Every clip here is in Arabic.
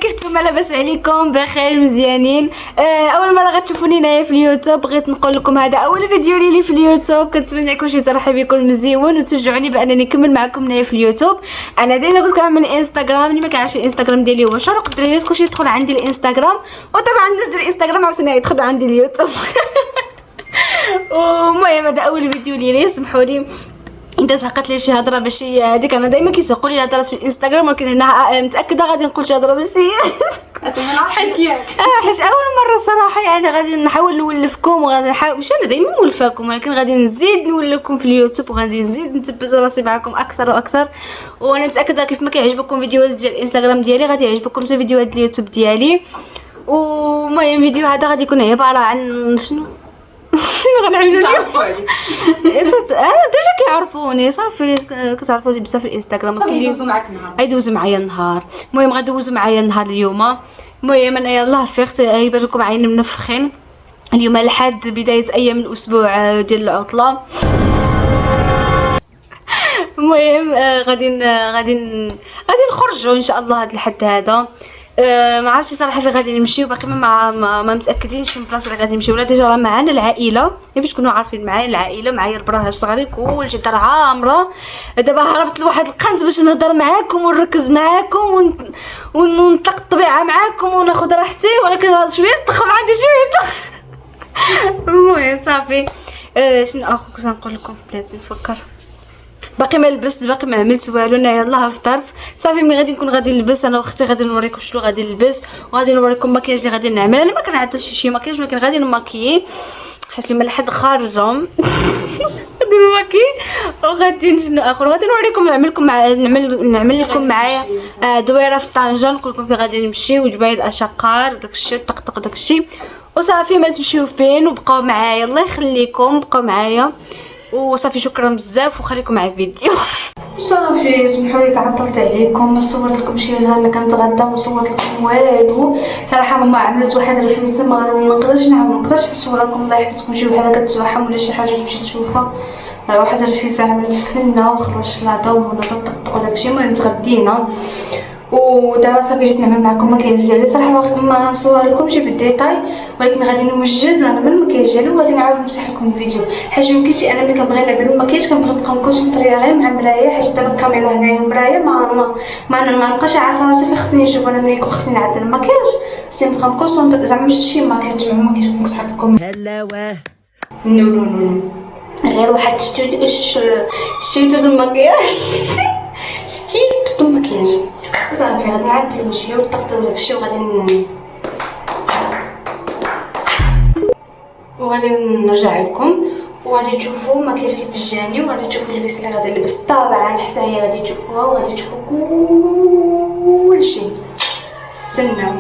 كيف نتوما لاباس عليكم؟ بخير مزيانين. اول مره غتشوفوني هنايا في اليوتيوب، بغيت نقول لكم هذا اول فيديو لي في اليوتيوب. كنتمنى يكون شي ترحيب يكون مزيون وتشجعوني بانني نكمل معكم هنايا في اليوتيوب. انا ديما كنت كنعمل انستغرام، اللي ما كيعرفش الانستغرام ديالي هو شروق الدراريات، كلشي يدخل عندي الانستغرام، وطبعا الناس ديال الانستغرام عاوتاني يدخلوا عندي اليوتيوب. المهم هذا اول فيديو لي، سمحوا لي انت زهقت لي شي هضره ماشي هذيك. انا دائما كيسوقوا لي الهضرات في الانستغرام، ولكن هنا متاكده غادي نقول شي هضره ماشي حيت اول مره صراحه. يعني غادي نحاول نولفكم، وغادي نحاول ماشي انا دائما نولفاكم، ولكن غادي نزيد نولفكم في اليوتيوب، وغادي نزيد نثبت راسي معكم اكثر واكثر. وانا متاكده كيف ما كيعجبكم فيديوهات ديال الانستغرام ديالي غادي يعجبكم حتى فيديوهات اليوتيوب ديالي. ومهم الفيديو هذا غادي يكون عباره عن شنو غنعملوا اليوم. انا ديجا كيعرفوني صافي، كتعرفوني بزاف في الانستغرام، كيدوزوا معاك النهار، غيدوزوا معايا النهار. المهم غدوزوا معايا النهار اليوم. المهم انا يلاه فيقت، يبان لكم عيني منفخين. اليوم الحد بدايه ايام الاسبوع ديال العطله. المهم غادي نخرجوا ان شاء الله هذا الحد هذا. ما عرفتش صراحه فين غادي نمشيو، باقي ما متاكدينش من البلاصه اللي غادي نمشيو. ولا ديجا راه معنا العائله، باش تكونوا عارفين معايا العائله، معايا البراها الصغاري، كلشي دار عامره. دابا هربت لواحد القنت باش نهضر معاكم ونركز معاكم ونطلق الطبيعه معاكم وناخذ راحتي، ولكن شويه تضخم عندي شويه. المهم صافي. شنو اخو كنت نقول لكم؟ بلاتي نفكر. باقي ما لبست، باقي ما عملت والو. انا يلاه فطرت صافي. ملي غادي نكون غادي نلبس انا واختي، غادي نوريكم شنو غادي نلبس، وغادي نوريكم المكياج اللي غادي نعمل. انا ما كنعطيش شي مكياج، ولكن غادي نماكيي حيت لي الحد خارجهم. غادي نماكي وغادي شنو اخر غادي نوريكم، نعمل لكم معايا دويره في طنجه، نقول لكم فين غادي نمشي، وجبايد اشقار داكشي طقطق داكشي وصافي. ما تمشيو فين وبقاو معايا، الله يخليكم بقاو معايا وصافي. شكرا بزاف وخليكم مع الفيديو. صافي سمحوا لي تعطلت عليكم، ما صورت لكم شي نهار انا كنتغدى، ما صورت لكم والو صراحه. ماما عملت واحد الرفيسه ما نقدرش نصور لكم، الله يحفظكم شي وحده كتزوحم ولا شي حاجه تمشي تشوفها. واحد الرفيسه عملت فنه وخرجت الشلاضه ونطقطق وداكشي. المهم تغدينا ودابا صافي جيت نعمل معكم المكياج ديالي. صراحه ما نصور لكمش بالديتاي، ولكن غادي نوجد انا من المكياج ديالي وغادي نعاود نمسح لكم الفيديو. حيت ميمكنش انا ملي كنبغي نعمل المكياج كنبغي نبقى مكونسونطريه غير مع مرايه، حيت دابا الكاميرا هنايا مرايه ما نبقاش عارفه راسي فين خصني نشوف. انا ملي يكون خصني نعدل المكياج خصني نبقى مكونسونطريه، زعما ماشي شي مكياج تبع المكياج كنت صحاب لكم. هلاوه نو غير واحد شتيتو د المكياج. شتيتو د المكياج صافي. غادي نعدل وجهي وطقطق داكشي وغادي نرجع لكم، وغادي تشوفوا المكياج كيفاش جاني، وغادي تشوفوا اللبس اللي غادي نلبس. طبعا حتى هي غادي تشوفوها وغادي تشوفوا كلشي. استناو.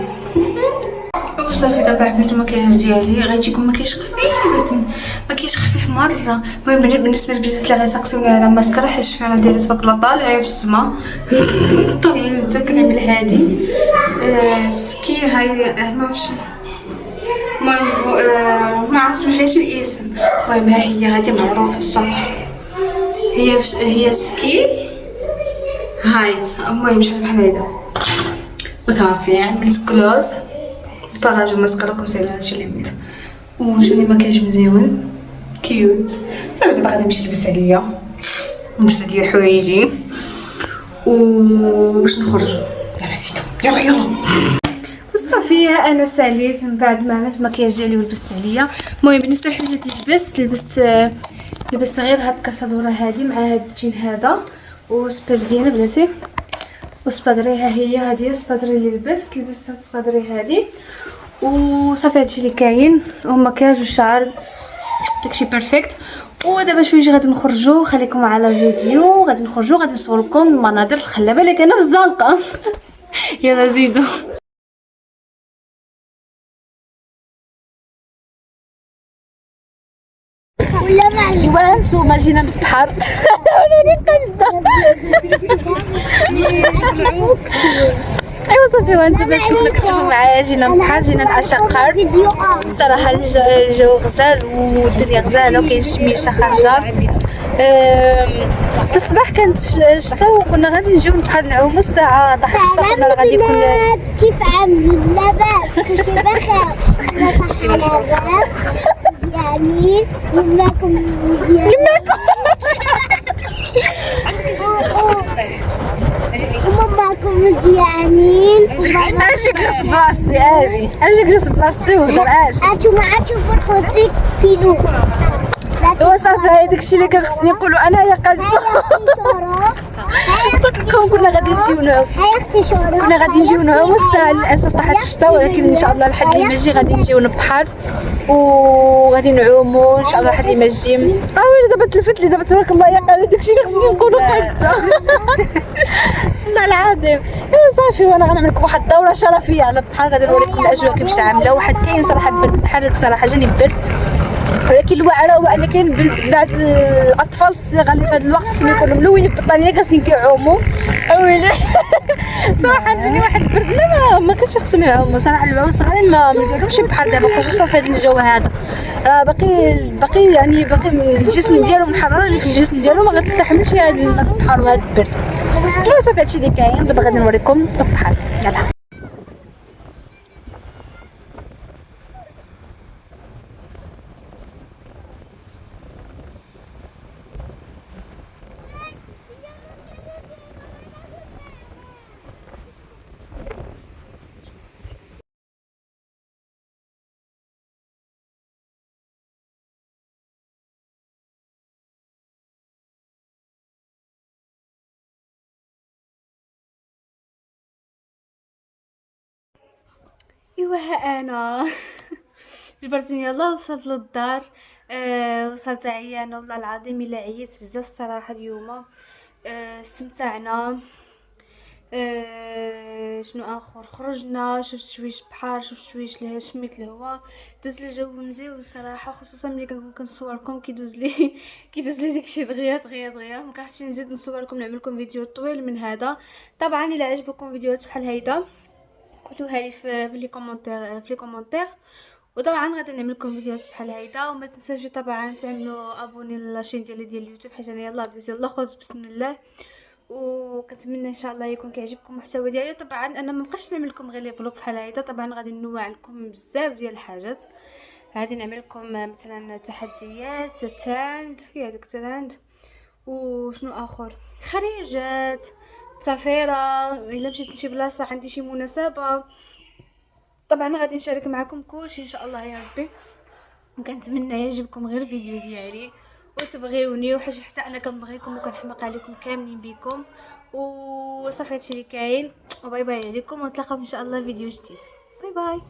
وصافي دابا عملت المكياج ديالي. غيجيكم مكياج خفيف، مكياج خفيف مره. المهم بالنسبه للبنات اللي غيسقسوني على ماسكارا، حيت الشفيره ديالي تبارك الله طالعين في السما. طالعين ساكنه بالهادي. سكي هاي ما عرفتش ما عرفتش ما فيهاش الاسم. المهم ها هي هذه معروفه الصراحه، هي سكي هايت. المهم شحال بحال هيدا وصافي. عملت كلوز باغاج وماسكارا كوسيل، هادشي اللي عملت. وجاني مكياج مزيون كيوت. صافي دابا غادي نمشي نلبس عليا حوايجي وباش نخرجوا. يلا زيدو يلا صافي. انا ساليت من بعد ما عملت المكياج ديالي ولبست عليا. المهم بالنسبه للحوايج اللي لبست غير هاد الكاسادوره هادي مع هاد الجين هذا وسبردينه بلاتي وسبادري. ها هي هادي سبادري اللي لبست هاد السبادري هادي وصافي. هادشي اللي كاين والمكياج والشعر داكشي بيرفكت. ودابا شويه غادي نخرجوا، خليكم على فيديو. غادي نخرجوا غادي نصور لكم المناظر الخلابه اللي كاينه في الزنقه. يلا زيدوا. ايوا نتوما جينا للبحر. ايوا صافي. وانتم باش كنتو كتشوفوا معايا جينا للبحر، جينا لاشقر. صراحه الجو غزال والدنيا غزاله وكاين الشميشه خارجه. في الصباح كانت الشتا وكنا غادي نجيو نبحر نعومو الساعه طاحت الشتا كنا غادي يكون كيف عاملين لاباس كلشي بخير يعني يماكم وماماكم مزيانين اجي جلس بلاصتي اجي جلس بلاصتي وهضر عاتو ما عاتو فرخوتي فينو هو صافي هذاك الشيء اللي كان خصني نقولو انايا قلت قلت لكم كنا غادي نجيو نعوم كنا غادي نجيو نعومو الساعه للاسف طاحت الشتا ولكن ان شاء الله الحد اللي ما يجي غادي نجيو نبحر وغادي نعومو ان شاء الله الحد اللي ما يجي ويلي دابا تلفت لي دابا تبارك الله يا قال داكشي اللي خصني نقولو قلت والله العظيم صافي وانا غنعمل لكم واحد الدوره شرفيه على البحر غادي نوريكم الاجواء كيفاش عامله واحد كاين صراحه برد البحر صراحه جاني برد ولكن الواعره هو ان كاين بعض الاطفال الصغار اللي في هذا الوقت خصهم يكونوا ملونين بالبطانيه جالسين كيعوموا ويلي صراحه جاني واحد برد لا ما كانش خصهم يعوموا صراحه الصغارين ما ديالهمش البحر دابا خصوصا في هذا الجو هذا باقي يعني باقي الجسم ديالهم الحراره اللي في الجسم ديالهم ما غتستحملش هذا البحر وهذا البرد صافي هادشي اللي كاين دابا غادي نوريكم البحر يلاه ايوا ها انا جبرتني يلا وصلت للدار. وصلت عيانه والله العظيم الا عييت بزاف الصراحه اليوم. استمتعنا. شنو اخر خرجنا شفت شويش بحر شفت شويش لها شميت الهواء داز الجو مزيان الصراحه خصوصا ملي كنكون كنصوركم كيدوز لي داكشي دغيا ما كرهتش نزيد نصوركم نعمل لكم فيديو طويل من هذا. طبعا الا عجبكم فيديوهات بحال هيدا قولوها لي في لي كومونتير وطبعا غادي نعمل لكم فيديوهات بحال هيدا وما تنساوش طبعا تعملوا ابوني للاشين ديال اليوتيوب حيت انا يلاه ديزي الله خذ بسم الله. وكنتمنى ان شاء الله يكون كيعجبكم المحتوى ديالي. طبعا انا ما بقاش نعمل لكم غير لي بلوك بحال هيدا طبعا غادي ننوع لكم بزاف ديال الحاجات غادي نعمل لكم مثلا تحديات ترند هذاك ترند وشنو اخر خريجات سفيره الا مشيت لشي بلاصه عندي شي مناسبه طبعا غادي نشارك معكم كلشي ان شاء الله يا ربي. وكنتمنى يعجبكم غير الفيديو ديالي وتبغيوني وحاجه حتى انا كنبغيكم وكنحماق عليكم كاملين بكم وصافي هادشي اللي كاين وباي باي عليكم ونتلاقاو ان شاء الله فيديو جديد. باي باي.